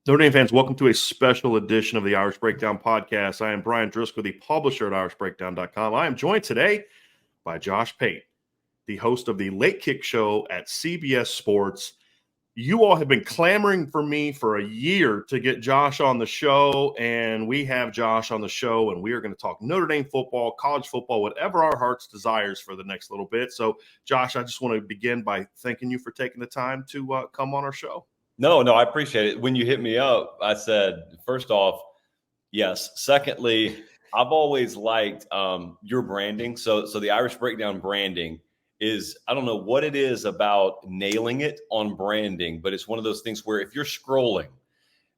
Notre Dame fans, welcome to a special edition of the Irish Breakdown podcast. I am Brian Driscoll, the publisher at irishbreakdown.com. I am joined today by Josh Pate, the host of the LateKick show at CBS Sports. You all have been clamoring for me for a year to get Josh on the show, and we have Josh on the show, and we are going to talk Notre Dame football, college football, whatever our hearts desires for the next little bit. So, Josh, I just want to begin by thanking you for taking the time to come on our show. No, I appreciate it. When you hit me up, I said, first off, yes. Secondly, I've always liked your branding. So the Irish Breakdown branding is, I don't know what it is about nailing it on branding, but it's one of those things where if you're scrolling,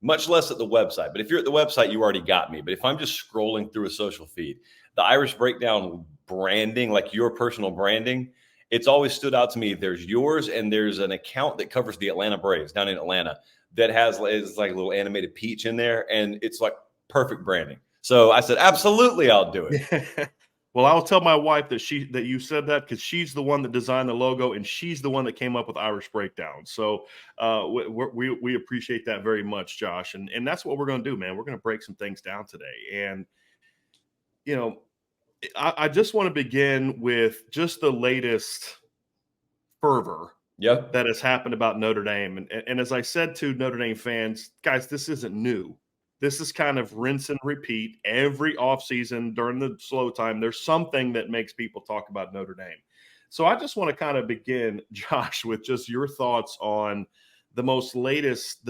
much less at the website, but if you're at the website, you already got me. But if I'm just scrolling through a social feed, the Irish Breakdown branding, like your personal branding, it's always stood out to me. There's yours, and there's an account that covers the Atlanta Braves down in Atlanta that is like a little animated peach in there, and it's like perfect branding. So I said, absolutely, I'll do it. Well, I'll tell my wife that you said that because she's the one that designed the logo, and she's the one that came up with Irish Breakdown. So we appreciate that very much, Josh, and that's what we're going to do, man. We're going to break some things down today, and I just want to begin with just the latest fervor that has happened about Notre Dame. And as I said to Notre Dame fans, guys, this isn't new. This is kind of rinse and repeat every offseason during the slow time. There's something that makes people talk about Notre Dame. So I just want to kind of begin, Josh, with just your thoughts on the latest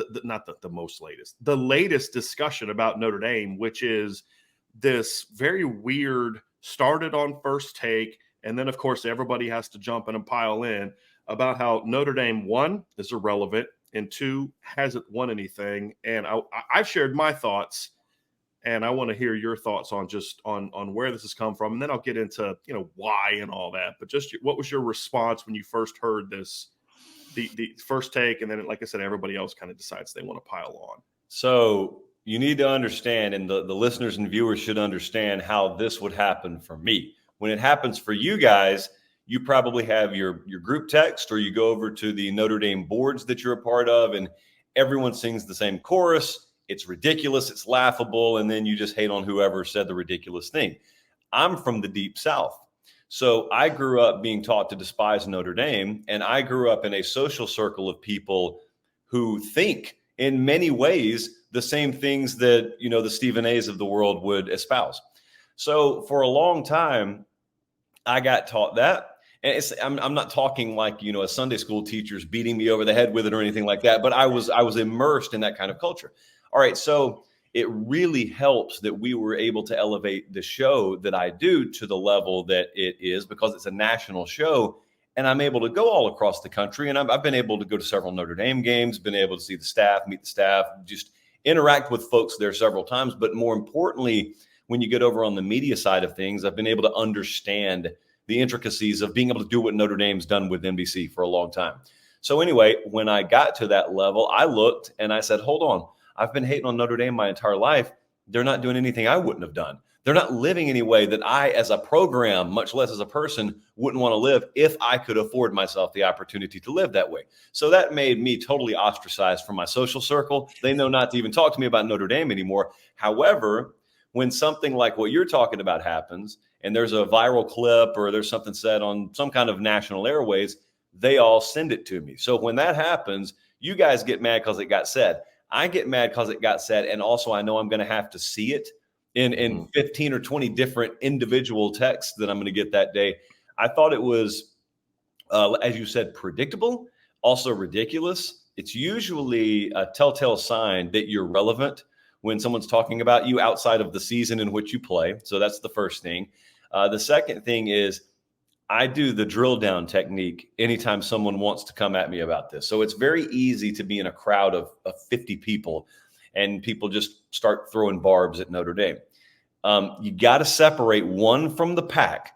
discussion about Notre Dame, which is this very weird started on First Take, and then, of course, everybody has to jump in and pile in about how Notre Dame, one, is irrelevant, and two, hasn't won anything. And I've shared my thoughts, and I want to hear your thoughts on just on where this has come from, and then I'll get into why and all that. But just what was your response when you first heard this, the First Take, and then, like I said, everybody else kind of decides they want to pile on. So you need to understand, and the listeners and viewers should understand how this would happen for me. When it happens for you guys, you probably have your group text, or you go over to the Notre Dame boards that you're a part of, and everyone sings the same chorus. It's ridiculous. It's laughable. And then you just hate on whoever said the ridiculous thing. I'm from the deep South. So I grew up being taught to despise Notre Dame, and I grew up in a social circle of people who think in many ways the same things that, the Stephen A's of the world would espouse. So for a long time, I got taught that. And I'm not talking like, a Sunday school teacher's beating me over the head with it or anything like that, but I was immersed in that kind of culture. All right. So it really helps that we were able to elevate the show that I do to the level that it is, because it's a national show. And I'm able to go all across the country. And I've been able to go to several Notre Dame games, been able to see the staff, meet the staff, just interact with folks there several times. But more importantly, when you get over on the media side of things, I've been able to understand the intricacies of being able to do what Notre Dame's done with NBC for a long time. So anyway, when I got to that level, I looked and I said, hold on, I've been hating on Notre Dame my entire life. They're not doing anything I wouldn't have done. They're not living any way that I, as a program, much less as a person, wouldn't want to live if I could afford myself the opportunity to live that way. So that made me totally ostracized from my social circle. They know not to even talk to me about Notre Dame anymore. However, when something like what you're talking about happens, and there's a viral clip or there's something said on some kind of national airways, they all send it to me. So when that happens, you guys get mad because it got said. I get mad because it got said. And also I know I'm going to have to see it in 15 or 20 different individual texts that I'm going to get that day. I thought it was, as you said, predictable, also ridiculous. It's usually a telltale sign that you're relevant when someone's talking about you outside of the season in which you play. So that's the first thing. The second thing is I do the drill down technique anytime someone wants to come at me about this. So it's very easy to be in a crowd of 50 people and people just start throwing barbs at Notre Dame. You got to separate one from the pack,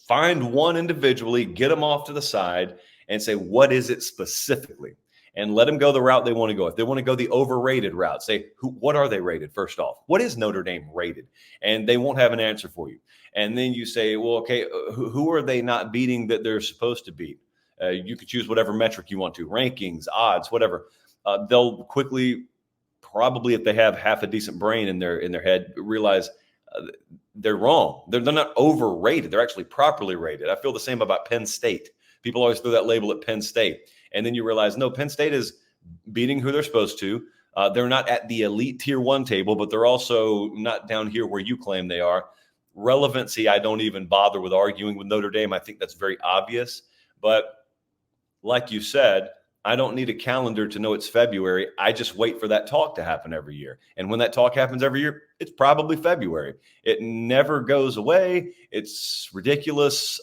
find one individually, get them off to the side and say, what is it specifically? And let them go the route they want to go. If they want to go the overrated route, say, what are they rated? First off, what is Notre Dame rated? And they won't have an answer for you. And then you say, well, okay, who are they not beating that they're supposed to beat? You could choose whatever metric you want to, rankings, odds, whatever. They'll quickly probably, if they have half a decent brain in their head, realize they're wrong. They're not overrated. They're actually properly rated. I feel the same about Penn State. People always throw that label at Penn State. And then you realize, no, Penn State is beating who they're supposed to. They're not at the elite tier 1 table, but they're also not down here where you claim they are. Relevancy, I don't even bother with arguing with Notre Dame. I think that's very obvious. But like you said, I don't need a calendar to know it's February. I just wait for that talk to happen every year. And when that talk happens every year, it's probably February. It never goes away. It's ridiculous.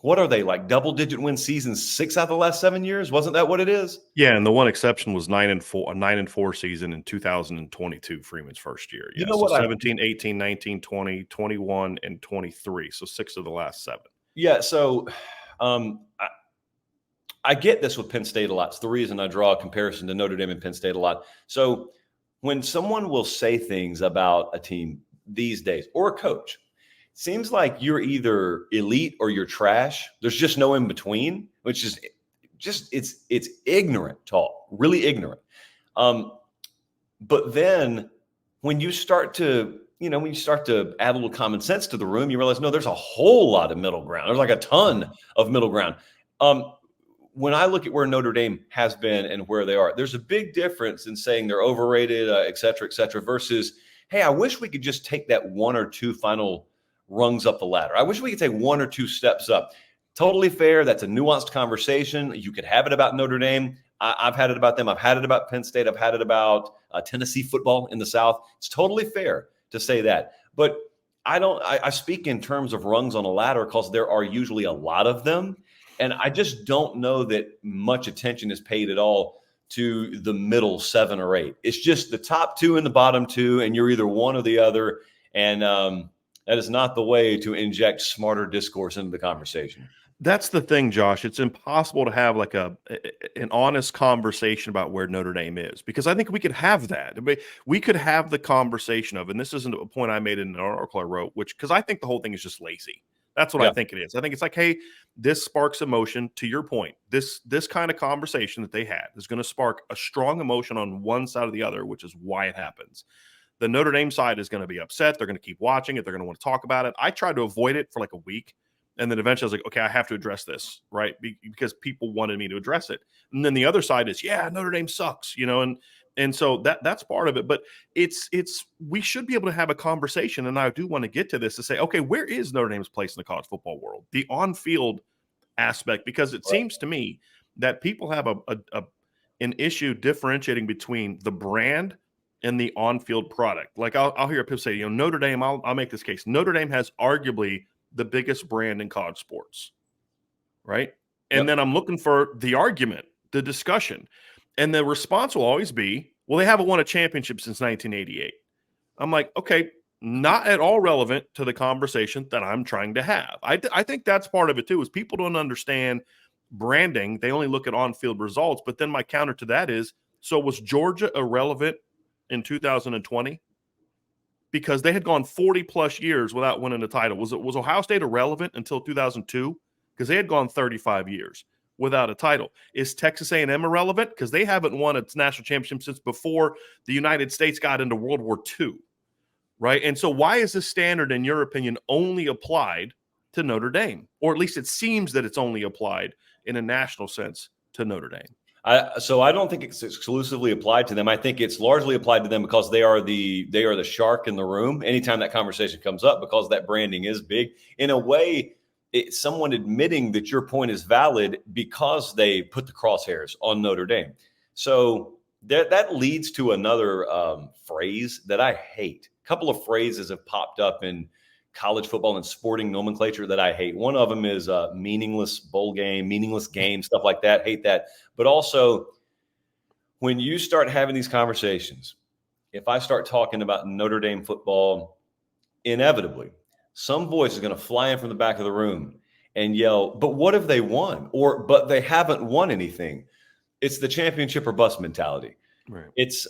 What are they, like double-digit win seasons 6 out of the last 7 years? Wasn't that what it is? Yeah, and the one exception was 9-4, a 9-4 season in 2022, Freeman's first year. Yeah, You know what? 17, 18, 19, 20, 21, and 23. So 6 of the last 7. Yeah, so I get this with Penn State a lot. It's the reason I draw a comparison to Notre Dame and Penn State a lot. So when someone will say things about a team these days, or a coach, it seems like you're either elite or you're trash. There's just no in between, which is just it's ignorant talk, really ignorant. But then when you start to add a little common sense to the room, you realize, no, there's a whole lot of middle ground. There's like a ton of middle ground. When I look at where Notre Dame has been and where they are, there's a big difference in saying they're overrated, et cetera, versus, hey, I wish we could just take that 1 or 2 final rungs up the ladder. I wish we could take 1 or 2 steps up. Totally fair. That's a nuanced conversation. You could have it about Notre Dame. I've had it about them. I've had it about Penn State. I've had it about Tennessee football in the South. It's totally fair to say that. But I speak in terms of rungs on a ladder because there are usually a lot of them. And I just don't know that much attention is paid at all to the middle 7 or 8. It's just the top 2 and the bottom 2, and you're either one or the other. And that is not the way to inject smarter discourse into the conversation. That's the thing, Josh. It's impossible to have like an honest conversation about where Notre Dame is, because I think we could have that. I mean, we could have the conversation of, and this isn't a point I made in an article I wrote, because I think the whole thing is just lazy. That's what I think it is. I think it's like, hey, this sparks emotion. To your point, this kind of conversation that they had is going to spark a strong emotion on one side or the other, which is why it happens. The Notre Dame side is going to be upset. They're going to keep watching it. They're going to want to talk about it. I tried to avoid it for like a week. And then eventually I was like, okay, I have to address this, right? Because people wanted me to address it. And then the other side is, yeah, Notre Dame sucks, and so that's part of it. But we should be able to have a conversation. And I do want to get to this to say, okay, where is Notre Dame's place in the college football world? The on-field aspect, because it seems to me that people have an issue differentiating between the brand and the on-field product. Like I'll hear people say, Notre Dame, I'll make this case. Notre Dame has arguably the biggest brand in college sports, right? And then I'm looking for the argument, the discussion. And the response will always be, well, they haven't won a championship since 1988. I'm like, okay, not at all relevant to the conversation that I'm trying to have. I think that's part of it too, is people don't understand branding. They only look at on-field results. But then my counter to that is, so was Georgia irrelevant in 2020? Because they had gone 40-plus years without winning a title. Was Ohio State irrelevant until 2002? Because they had gone 35 years without a title. Is Texas A&M irrelevant? Because they haven't won a national championship since before the United States got into World War II, right? And so why is this standard, in your opinion, only applied to Notre Dame? Or at least it seems that it's only applied in a national sense to Notre Dame. So I don't think it's exclusively applied to them. I think it's largely applied to them because they are the shark in the room anytime that conversation comes up, because that branding is big. In a way, it's someone admitting that your point is valid because they put the crosshairs on Notre Dame. So that leads to another phrase that I hate. A couple of phrases have popped up in college football and sporting nomenclature that I hate. One of them is meaningless bowl game, meaningless game, stuff like that. Hate that. But also, when you start having these conversations, if I start talking about Notre Dame football, inevitably, some voice is going to fly in from the back of the room and yell, but what have they won? Or, but they haven't won anything. It's the championship or bust mentality. Right. It's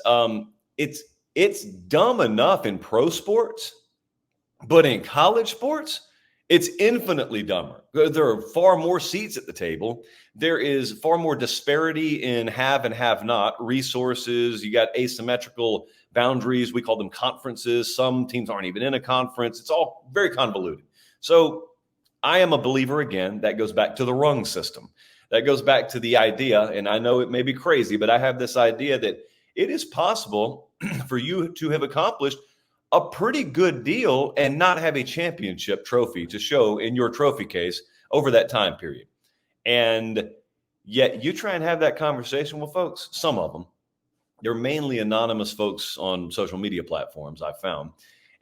dumb enough in pro sports, but in college sports, It's infinitely dumber. There are far more seats at the table. There is far more disparity in have and have not resources. You got asymmetrical boundaries. We call them conferences. Some teams aren't even in a conference. It's all very convoluted. So I am a believer, again, that goes back to the rung system. That goes back to the idea, and I know it may be crazy, but I have this idea that it is possible for you to have accomplished a pretty good deal and not have a championship trophy to show in your trophy case over that time period. And yet you try and have that conversation with folks, some of them, they're mainly anonymous folks on social media platforms, I've found.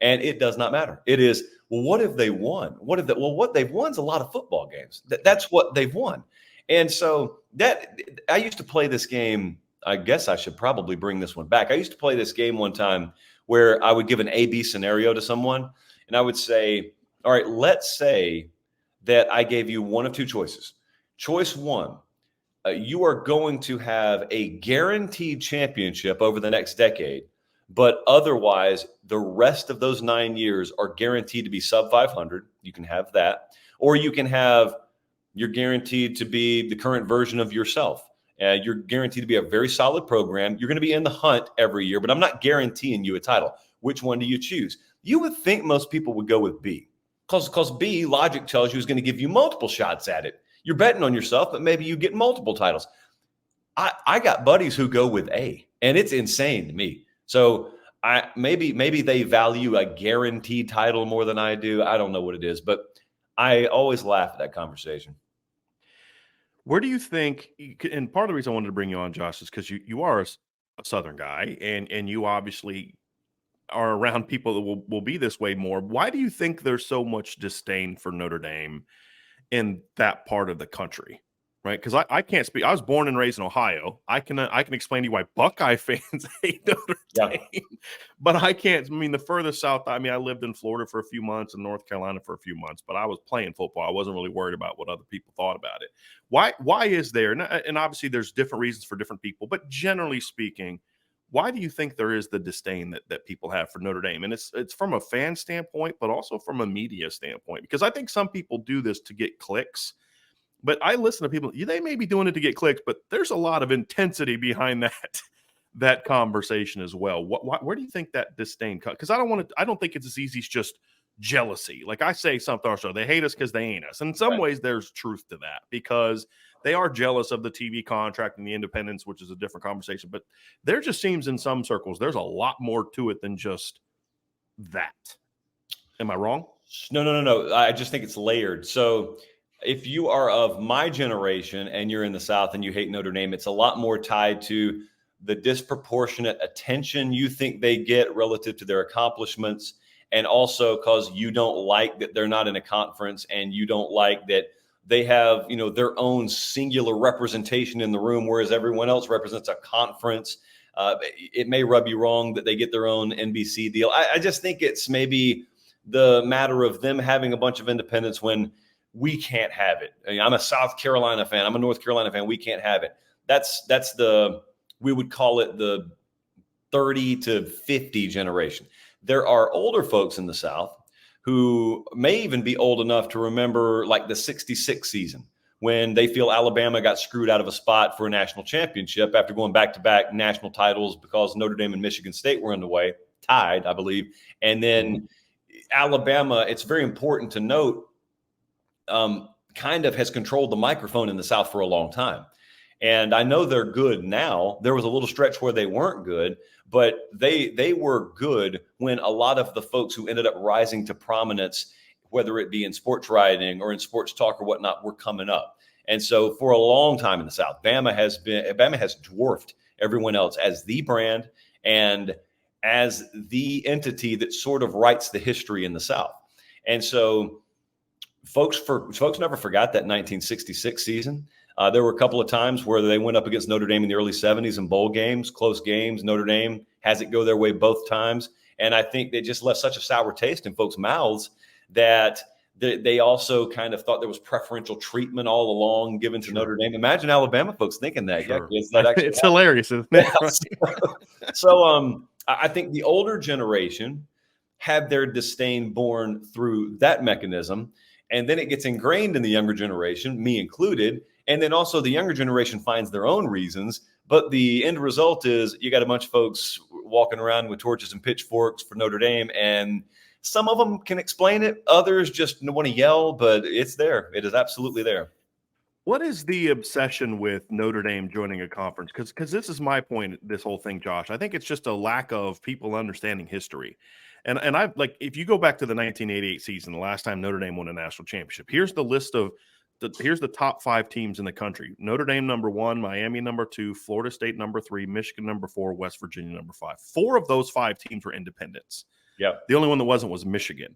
And it does not matter. It is, well, what have they won? What they've won is a lot of football games. That's what they've won. And so that I used to play this game. I guess I should probably bring this one back. I used to play this game one time where I would give an A-B scenario to someone, and I would say, all right, let's say that I gave you one of two choices. Choice one, you are going to have a guaranteed championship over the next decade, but otherwise the rest of those 9 years are guaranteed to be sub 500. You can have that. Or you can have, you're guaranteed to be the current version of yourself. You're guaranteed to be a very solid program. You're going to be in the hunt every year, but I'm not guaranteeing you a title. Which one do you choose? You would think most people would go with B, because B, logic tells you, is going to give you multiple shots at it. You're betting on yourself, but maybe you get multiple titles. I got buddies who go with A, and it's insane to me. So maybe they value a guaranteed title more than I do. I don't know what it is, but I always laugh at that conversation. Where do you think, and part of the reason I wanted to bring you on, Josh, is because you are a Southern guy, and you obviously are around people that will be this way more. Why do you think there's so much disdain for Notre Dame in that part of the country? Right? Because I can't speak. I was born and raised in Ohio. I can explain to you why Buckeye fans hate Notre Dame, but I can't. I mean, the furthest south. I mean, I lived in Florida for a few months and North Carolina for a few months, but I was playing football. I wasn't really worried about what other people thought about it. Why is there? And obviously, there's different reasons for different people, but generally speaking, why do you think there is the disdain that people have for Notre Dame? And it's from a fan standpoint, but also from a media standpoint, because I think some people do this to get clicks. But I listen to people, they may be doing it to get clicks, but there's a lot of intensity behind that conversation as well. Where do you think that disdain comes? Because I don't think it's as easy as just jealousy. Like I say something or so, they hate us because they ain't us. In some ways, there's truth to that, because they are jealous of the TV contract and the independence, which is a different conversation. But there just seems in some circles, there's a lot more to it than just that. Am I wrong? No. I just think it's layered. So if you are of my generation and you're in the South and you hate Notre Dame, it's a lot more tied to the disproportionate attention you think they get relative to their accomplishments. And also because you don't like that they're not in a conference, and you don't like that they have, their own singular representation in the room, whereas everyone else represents a conference. It may rub you wrong that they get their own NBC deal. I just think it's maybe the matter of them having a bunch of independence when we can't have it. I mean, I'm a South Carolina fan. I'm a North Carolina fan. We can't have it. We would call it the 30 to 50 generation. There are older folks in the South who may even be old enough to remember like the 66 season, when they feel Alabama got screwed out of a spot for a national championship after going back-to-back national titles because Notre Dame and Michigan State were in the way, tied, I believe. And then Alabama, it's very important to note, kind of has controlled the microphone in the South for a long time. And I know they're good now. There was a little stretch where they weren't good, but they were good when a lot of the folks who ended up rising to prominence, whether it be in sports writing or in sports talk or whatnot, were coming up. And so for a long time in the South, Bama has dwarfed everyone else as the brand and as the entity that sort of writes the history in the South. And so folks never forgot that 1966 season. There were a couple of times where they went up against Notre Dame in the early 70s in bowl games, close games. Notre Dame has it go their way both times. And I think they just left such a sour taste in folks' mouths that they also kind of thought there was preferential treatment all along given to Notre Dame. Imagine Alabama folks thinking that. Sure. Yeah, it's hilarious, isn't it? So I think the older generation had their disdain born through that mechanism. And then it gets ingrained in the younger generation, me included. And then also the younger generation finds their own reasons. But the end result is you got a bunch of folks walking around with torches and pitchforks for Notre Dame. And some of them can explain it. Others just want to yell, but it's there. It is absolutely there. What is the obsession with Notre Dame joining a conference? Because this is my point, this whole thing, Josh. I think it's just a lack of people understanding history. And I like, if you go back to the 1988 season, the last time Notre Dame won a national championship, here's the list of here's the top 5 teams in the country. Notre Dame number 1, Miami number 2, Florida State number 3, Michigan number 4, West Virginia number 5. 4 of those 5 teams were independents. Yeah. The only one that wasn't was Michigan.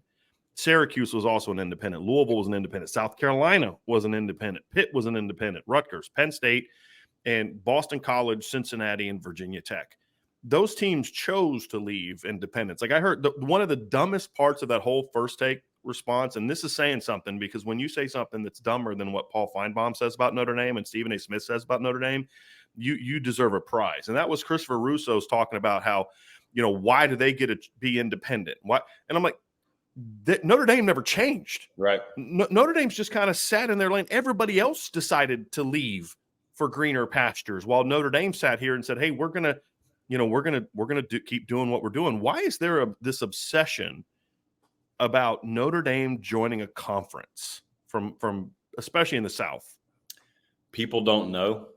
Syracuse was also an independent. Louisville was an independent. South Carolina was an independent. Pitt was an independent. Rutgers, Penn State, and Boston College, Cincinnati, and Virginia Tech. Those teams chose to leave independence. Like I heard one of the dumbest parts of that whole first take response, and this is saying something, because when you say something that's dumber than what Paul Feinbaum says about Notre Dame and Stephen A. Smith says about Notre Dame, you deserve a prize. And that was Christopher Russo's talking about how, why do they get to be independent? Why? And I'm like, Notre Dame never changed. Right. Notre Dame's just kind of sat in their lane. Everybody else decided to leave for greener pastures, while Notre Dame sat here and said, "Hey, we're gonna keep doing what we're doing." Why is there this obsession about Notre Dame joining a conference from especially in the South? People don't know.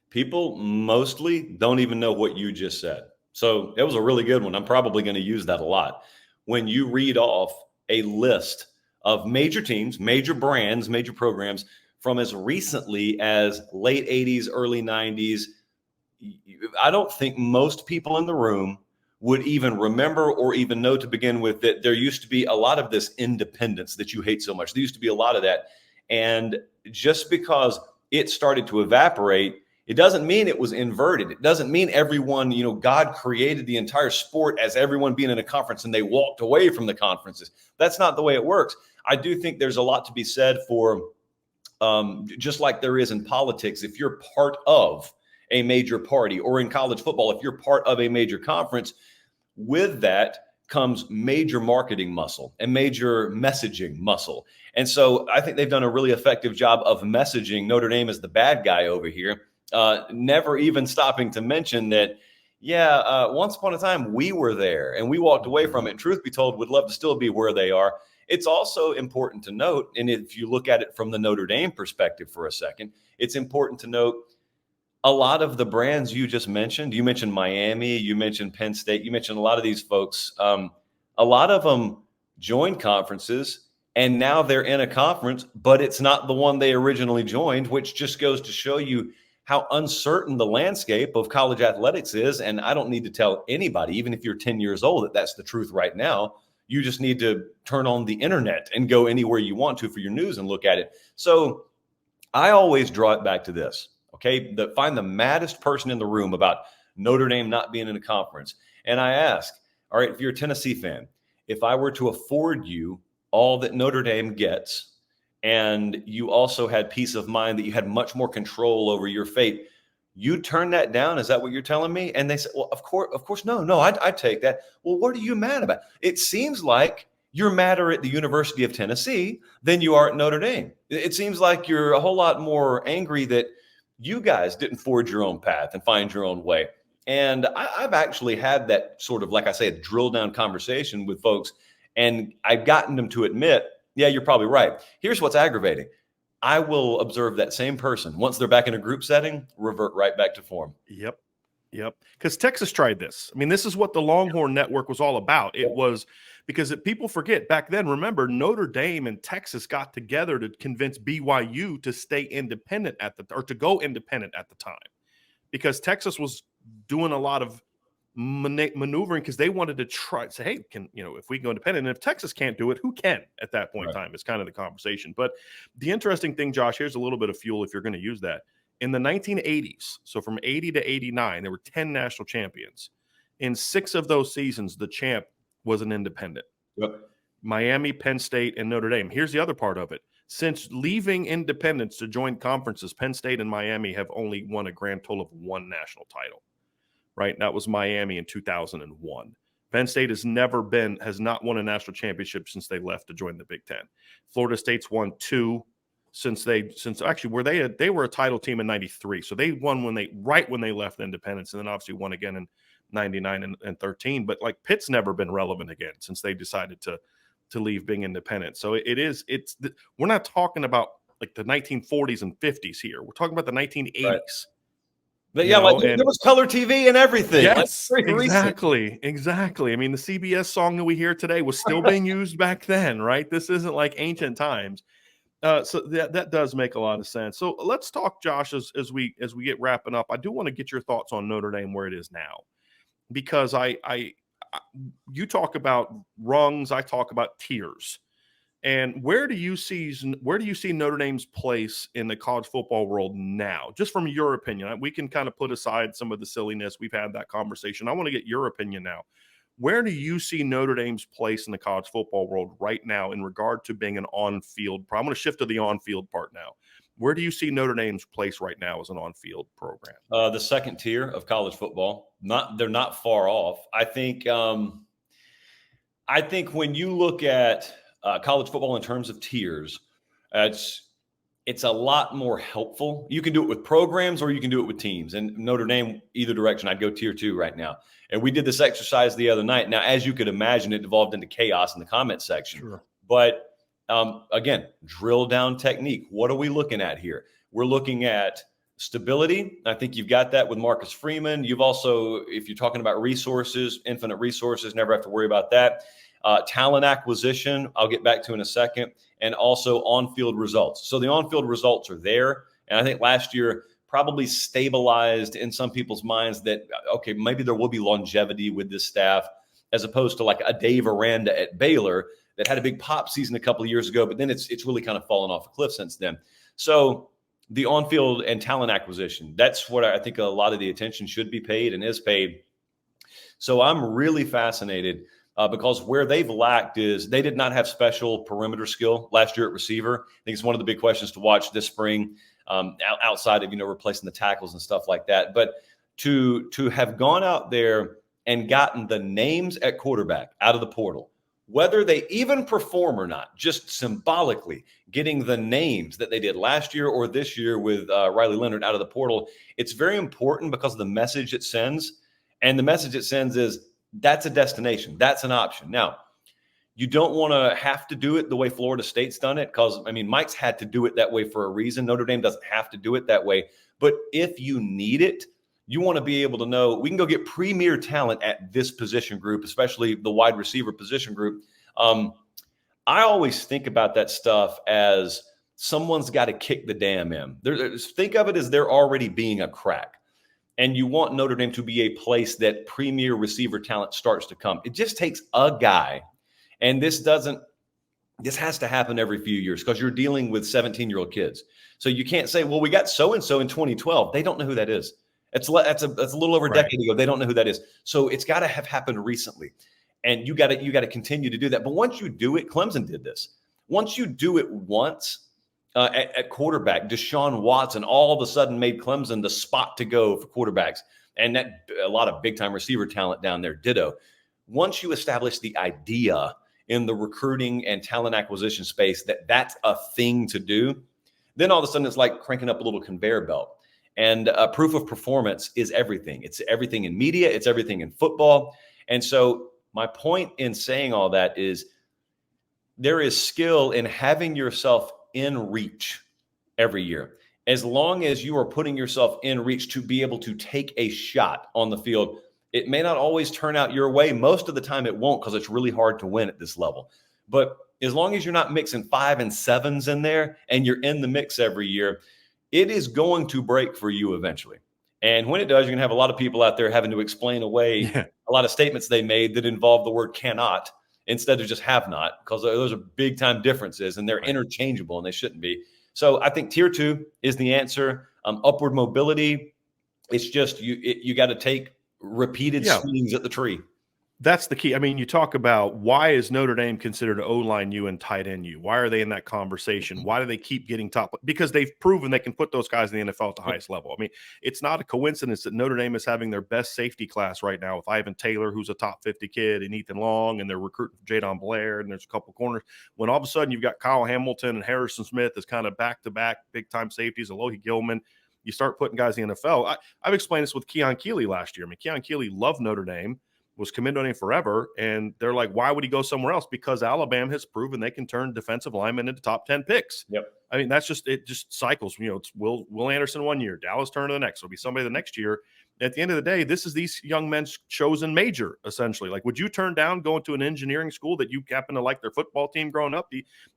People mostly don't even know what you just said. So it was a really good one. I'm probably going to use that a lot. When you read off a list of major teams, major brands, major programs from as recently as late 80s, early 90s, I don't think most people in the room would even remember or even know to begin with that there used to be a lot of this independence that you hate so much. There used to be a lot of that. And just because it started to evaporate, it doesn't mean it was inverted. It doesn't mean everyone, God created the entire sport as everyone being in a conference and they walked away from the conferences. That's not the way it works. I do think there's a lot to be said for, just like there is in politics, if you're part of a major party, or in college football, if you're part of a major conference, with that comes major marketing muscle and major messaging muscle. And so I think they've done a really effective job of messaging Notre Dame as the bad guy over here. Never even stopping to mention that, once upon a time we were there and we walked away from it. And truth be told, would love to still be where they are. It's also important to note, and if you look at it from the Notre Dame perspective for a second, it's important to note a lot of the brands you just mentioned. You mentioned Miami, you mentioned Penn State, you mentioned a lot of these folks. A lot of them joined conferences and now they're in a conference, but it's not the one they originally joined, which just goes to show you how uncertain the landscape of college athletics is. And I don't need to tell anybody, even if you're 10 years old, that that's the truth right now. You just need to turn on the internet and go anywhere you want to for your news and look at it. So I always draw it back to this, okay? Find the maddest person in the room about Notre Dame not being in a conference. And I ask, all right, if you're a Tennessee fan, if I were to afford you all that Notre Dame gets, and you also had peace of mind that you had much more control over your fate, you turn that down? Is that what you're telling me? And they said, well, of course, no, I'd take that. Well, what are you mad about? It seems like you're madder at the University of Tennessee than you are at Notre Dame. It seems like you're a whole lot more angry that you guys didn't forge your own path and find your own way. And I've actually had that sort of, like I say, a drill down conversation with folks, and I've gotten them to admit, yeah, you're probably right. Here's what's aggravating. I will observe that same person, once they're back in a group setting, revert right back to form. Yep. Because Texas tried this. I mean, this is what the Longhorn Network was all about. It was because people forget back then, remember, Notre Dame and Texas got together to convince BYU to stay independent or to go independent at the time, because Texas was doing a lot of maneuvering because they wanted to try to say, hey, if we go independent, and if Texas can't do it, who can at that point in time? It's kind of the conversation. But the interesting thing, Josh, here's a little bit of fuel if you're going to use that. In the 1980s, so from 80 to 89, there were 10 national champions. In 6 of those seasons, the champ was an independent. Yep. Miami, Penn State, and Notre Dame. Here's the other part of it. Since leaving independence to join conferences, Penn State and Miami have only won a grand total of 1 national title. Right? That was Miami in 2001. Penn State has not won a national championship since they left to join the Big Ten. Florida State's won 2 since they were a title team in 93. So they won when they left Independence, and then obviously won again in 99 and 13. But like Pitt's never been relevant again since they decided to leave being independent. So we're not talking about like the 1940s and 50s here. We're talking about the 1980s. Right. But yeah, there was color TV and everything. Yes, exactly. I mean, the CBS song that we hear today was still being used back then, right? This isn't like ancient times. So that does make a lot of sense. So let's talk, Josh, as we get wrapping up. I do want to get your thoughts on Notre Dame where it is now, because you talk about rungs, I talk about tiers. And where do you see Notre Dame's place in the college football world now? Just from your opinion, we can kind of put aside some of the silliness. We've had that conversation. I want to get your opinion now. Where do you see Notre Dame's place in the college football world right now in regard to being an on-field? I'm going to shift to the on-field part now. Where do you see Notre Dame's place right now as an on-field program? The second tier of college football. They're not far off. I think when you look at college football in terms of tiers, it's a lot more helpful. You can do it with programs or you can do it with teams. And Notre Dame, either direction, I'd go tier 2 right now. And we did this exercise the other night. Now, as you could imagine, it devolved into chaos in the comment section. Sure. But again, drill down technique. What are we looking at here? We're looking at stability. I think you've got that with Marcus Freeman. You've also, if you're talking about resources, infinite resources, never have to worry about that. Talent acquisition, I'll get back to in a second, and also on-field results. So the on-field results are there. And I think last year probably stabilized in some people's minds that, okay, maybe there will be longevity with this staff, as opposed to like a Dave Aranda at Baylor that had a big pop season a couple of years ago, but then it's really kind of fallen off a cliff since then. So the on-field and talent acquisition, that's what I think a lot of the attention should be paid and is paid. So I'm really fascinated because where they've lacked is they did not have special perimeter skill last year at receiver. I think it's one of the big questions to watch this spring, outside of, replacing the tackles and stuff like that. But to have gone out there and gotten the names at quarterback out of the portal, whether they even perform or not, just symbolically getting the names that they did last year or this year with Riley Leonard out of the portal, it's very important because of the message it sends. And the message it sends is, that's a destination. That's an option. Now, you don't want to have to do it the way Florida State's done it, because, Mike's had to do it that way for a reason. Notre Dame doesn't have to do it that way. But if you need it, you want to be able to know, we can go get premier talent at this position group, especially the wide receiver position group. I always think about that stuff as someone's got to kick the dam in. Think of it as there already being a crack. And you want Notre Dame to be a place that premier receiver talent starts to come. It just takes a guy. And this has to happen every few years because you're dealing with 17-year-old kids. So you can't say, well, we got so-and-so in 2012. They don't know who that is. That's a little over a decade ago. They don't know who that is. So it's got to have happened recently. And you got to continue to do that. But once you do it, Clemson did this. Once you do it once, at quarterback, Deshaun Watson all of a sudden made Clemson the spot to go for quarterbacks. And that a lot of big-time receiver talent down there, ditto. Once you establish the idea in the recruiting and talent acquisition space that that's a thing to do, then all of a sudden it's like cranking up a little conveyor belt. And proof of performance is everything. It's everything in media. It's everything in football. And so my point in saying all that is there is skill in having yourself in reach every year. As long as you are putting yourself in reach to be able to take a shot on the field, it may not always turn out your way. Most of the time it won't, because it's really hard to win at this level. But as long as you're not mixing 5 and 7s in there and you're in the mix every year, it is going to break for you eventually. And when it does, you're going to have a lot of people out there having to explain away a lot of statements they made that involve the word cannot instead of just have not, because those are big time differences and they're interchangeable and they shouldn't be. So I think tier 2 is the answer. Upward mobility. It's just, you got to take repeated swings at the tree. That's the key. I mean, you talk about why is Notre Dame considered O-line U and tight end U? Why are they in that conversation? Why do they keep getting top? Because they've proven they can put those guys in the NFL at the highest level. I mean, it's not a coincidence that Notre Dame is having their best safety class right now with Ivan Taylor, who's a top 50 kid, and Ethan Long, and they're recruiting Jadon Blair, and there's a couple corners. When all of a sudden you've got Kyle Hamilton and Harrison Smith as kind of back-to-back big-time safeties, Alohi Gilman, you start putting guys in the NFL. I've explained this with Keon Keeley last year. I mean, Keon Keeley loved Notre Dame, was committed on him forever. And they're like, why would he go somewhere else? Because Alabama has proven they can turn defensive linemen into top 10 picks. Yep. I mean, it just cycles. It's Will Anderson one year, Dallas Turner the next. It'll be somebody the next year. At the end of the day, this is these young men's chosen major, essentially. Like, would you turn down going to an engineering school that you happen to like their football team growing up?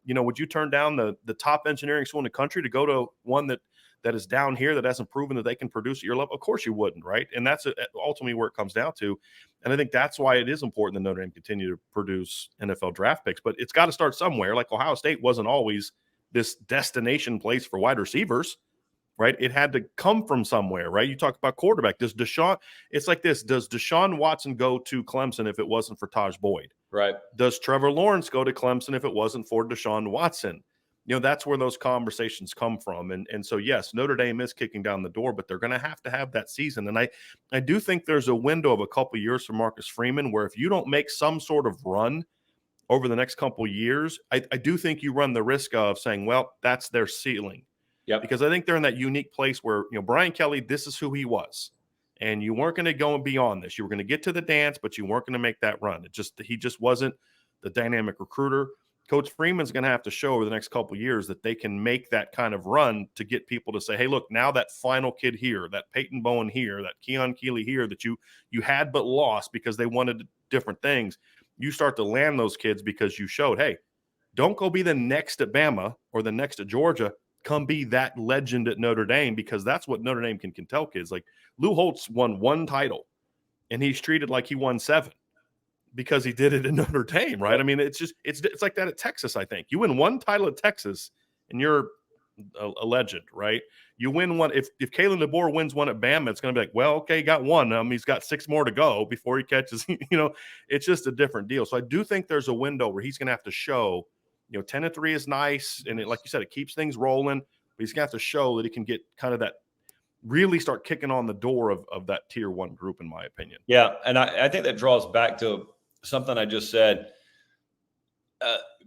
Would you turn down the top engineering school in the country to go to one that is down here that hasn't proven that they can produce at your level? Of course you wouldn't, right? And that's ultimately where it comes down to. And I think that's why it is important that Notre Dame continue to produce NFL draft picks. But it's got to start somewhere. Like Ohio State wasn't always this destination place for wide receivers, right? It had to come from somewhere, right? You talk about quarterback. It's like this. Does Deshaun Watson go to Clemson if it wasn't for Taj Boyd? Right. Does Trevor Lawrence go to Clemson if it wasn't for Deshaun Watson? That's where those conversations come from. And so, yes, Notre Dame is kicking down the door, but they're going to have that season. And I do think there's a window of a couple of years for Marcus Freeman where if you don't make some sort of run over the next couple of years, I do think you run the risk of saying, well, that's their ceiling. Yeah. Because I think they're in that unique place where, Brian Kelly, this is who he was. And you weren't going to go beyond this. You were going to get to the dance, but you weren't going to make that run. He just wasn't the dynamic recruiter. Coach Freeman's going to have to show over the next couple of years that they can make that kind of run to get people to say, hey, look, now that final kid here, that Peyton Bowen here, that Keon Keeley here that you had but lost because they wanted different things, you start to land those kids because you showed, hey, don't go be the next at Bama or the next at Georgia. Come be that legend at Notre Dame, because that's what Notre Dame can tell kids. Like Lou Holtz won one title, and he's treated like he won 7. Because he did it in Notre Dame, right? I mean, it's like that at Texas, I think. You win one title at Texas, and you're a legend, right? You win one. If Kalen DeBoer wins one at Bama, it's going to be like, well, okay, he got one. He's got 6 more to go before he catches, it's just a different deal. So I do think there's a window where he's going to have to show, 10-3 is nice. And like you said, it keeps things rolling. But he's going to have to show that he can get kind of that, really start kicking on the door of that tier 1 group, in my opinion. Yeah. And I think that draws back to something I just said.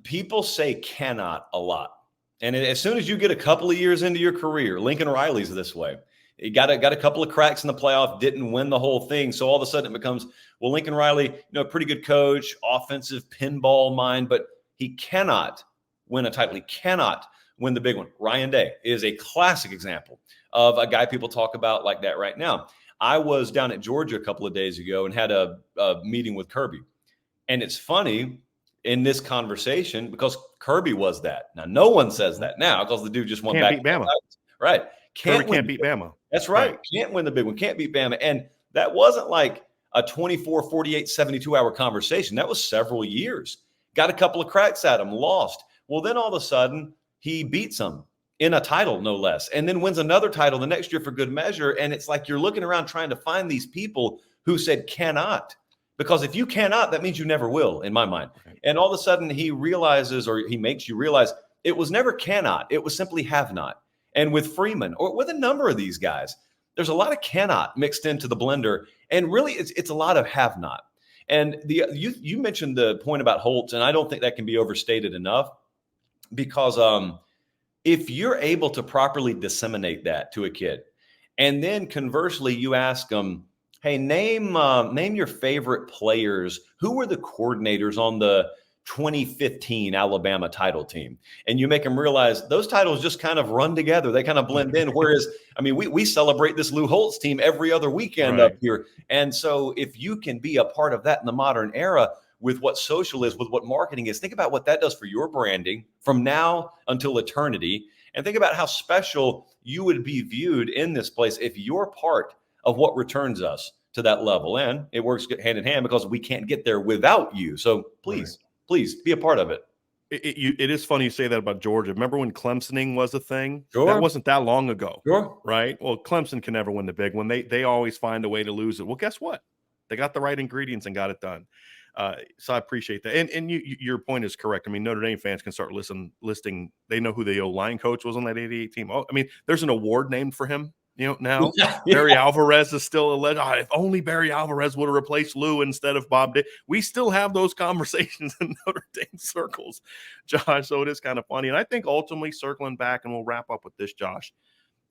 People say cannot a lot. And as soon as you get a couple of years into your career, Lincoln Riley's this way. He got a couple of cracks in the playoff, didn't win the whole thing. So all of a sudden it becomes, well, Lincoln Riley, pretty good coach, offensive pinball mind, but he cannot win a title. He cannot win the big one. Ryan Day is a classic example of a guy people talk about like that right now. I was down at Georgia a couple of days ago and had a meeting with Kirby. And it's funny in this conversation because Kirby was that. Now, no one says that now because the dude just won back. Can't beat Bama. Right. Can't beat Bama. That's right. Can't win the big one. Can't beat Bama. And that wasn't like a 24, 48, 72-hour conversation. That was several years. Got a couple of cracks at him, lost. Well, then all of a sudden, he beats them in a title, no less, and then wins another title the next year for good measure. And it's like you're looking around trying to find these people who said cannot. Because if you cannot, that means you never will, in my mind. And all of a sudden he realizes, or he makes you realize, it was never cannot. It was simply have not. And with Freeman, or with a number of these guys, there's a lot of cannot mixed into the blender. And really, it's a lot of have not. And you mentioned the point about Holtz, and I don't think that can be overstated enough. Because if you're able to properly disseminate that to a kid, and then conversely, you ask them, hey, name your favorite players. Who were the coordinators on the 2015 Alabama title team? And you make them realize those titles just kind of run together. They kind of blend in. Whereas, I mean, we celebrate this Lou Holtz team every other weekend up here. And so if you can be a part of that in the modern era with what social is, with what marketing is, think about what that does for your branding from now until eternity. And think about how special you would be viewed in this place if you're part of what returns us to that level. And it works hand in hand because we can't get there without you. So please be a part of it. It is funny you say that about Georgia. Remember when Clemsoning was a thing? Sure. That wasn't that long ago. Sure. Right? Well, Clemson can never win the big one. They always find a way to lose it. Well, guess what? They got the right ingredients and got it done. So I appreciate that. And your point is correct. I mean, Notre Dame fans can start listing. They know who the O-line coach was on that 88 team. Oh, I mean, there's an award named for him, now. Yeah. Barry Alvarez is still a legend. If only Barry Alvarez would have replaced Lou instead of Bob Dick. We still have those conversations in Notre Dame circles, Josh. So it is kind of funny. And I think ultimately, circling back, and we'll wrap up with this, Josh,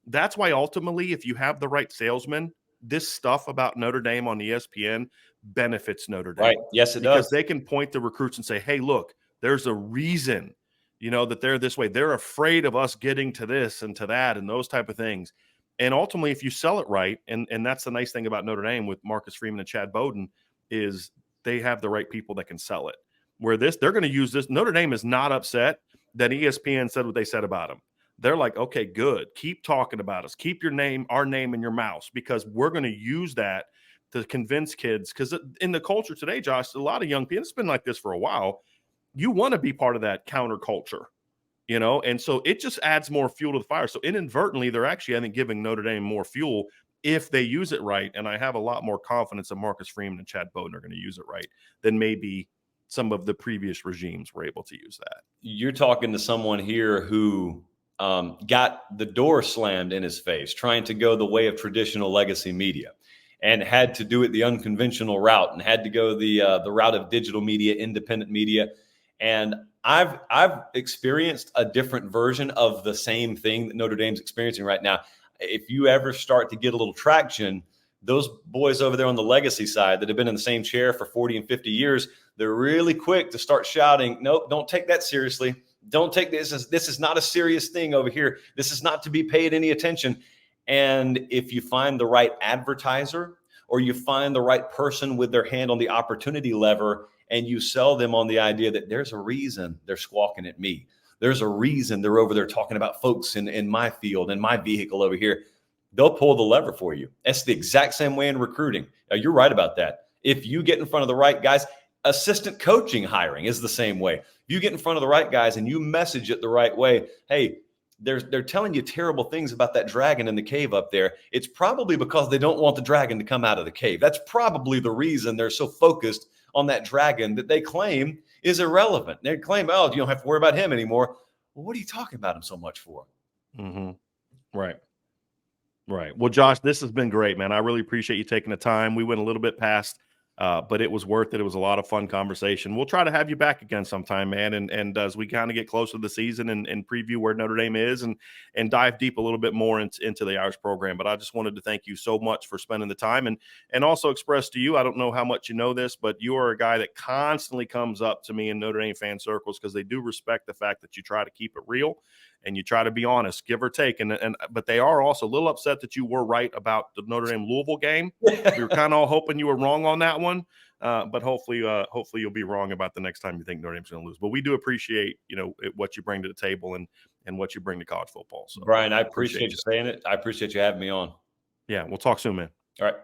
that's why ultimately, if you have the right salesman, this stuff about Notre Dame on ESPN benefits Notre Dame. Right. Yes, it because does. they can point to recruits and say, hey, look, there's a reason, that they're this way. They're afraid of us getting to this and to that and those type of things. And ultimately, if you sell it right, and that's the nice thing about Notre Dame with Marcus Freeman and Chad Bowden, is they have the right people that can sell it. Where they're going to use this. Notre Dame is not upset that ESPN said what they said about them. They're like, okay, good. Keep talking about us. Keep our name in your mouth, because we're going to use that to convince kids. Because in the culture today, Josh, a lot of young people, it's been like this for a while. You want to be part of that counterculture, and so it just adds more fuel to the fire. So inadvertently, they're actually, I think, giving Notre Dame more fuel if they use it right. And I have a lot more confidence that Marcus Freeman and Chad Bowden are going to use it right than maybe some of the previous regimes were able to use that. You're talking to someone here who got the door slammed in his face, trying to go the way of traditional legacy media, and had to do it the unconventional route, and had to go the route of digital media, independent media. And I've experienced a different version of the same thing that Notre Dame's experiencing right now. If you ever start to get a little traction, those boys over there on the legacy side that have been in the same chair for 40 and 50 years, they're really quick to start shouting, nope, don't take that seriously. Don't take this is not a serious thing over here. This is not to be paid any attention. And if you find the right advertiser, or you find the right person with their hand on the opportunity lever, and you sell them on the idea that there's a reason they're squawking at me. There's a reason they're over there talking about folks in my field, in my vehicle over here. They'll pull the lever for you. That's the exact same way in recruiting. Now, you're right about that. If you get in front of the right guys, assistant coaching hiring is the same way. If you get in front of the right guys and you message it the right way, hey, they're telling you terrible things about that dragon in the cave up there. It's probably because they don't want the dragon to come out of the cave. That's probably the reason they're so focused on that dragon that they claim is irrelevant. They claim, oh, you don't have to worry about him anymore. Well, what are you talking about him so much for? Mm-hmm. Right. Well, Josh, this has been great, man. I really appreciate you taking the time. We went a little bit past, but it was worth it. It was a lot of fun conversation. We'll try to have you back again sometime, man. And as we kind of get closer to the season and preview where Notre Dame is and dive deep a little bit more into the Irish program. But I just wanted to thank you so much for spending the time and also express to you, I don't know how much you know this, but you are a guy that constantly comes up to me in Notre Dame fan circles because they do respect the fact that you try to keep it real and you try to be honest, give or take. But they are also a little upset that you were right about the Notre Dame Louisville game. We were kind of all hoping you were wrong on that one. But hopefully you'll be wrong about the next time you think Notre Dame's going to lose. But we do appreciate, what you bring to the table and what you bring to college football. So, Brian, I appreciate you saying it. I appreciate you having me on. Yeah, we'll talk soon, man. All right.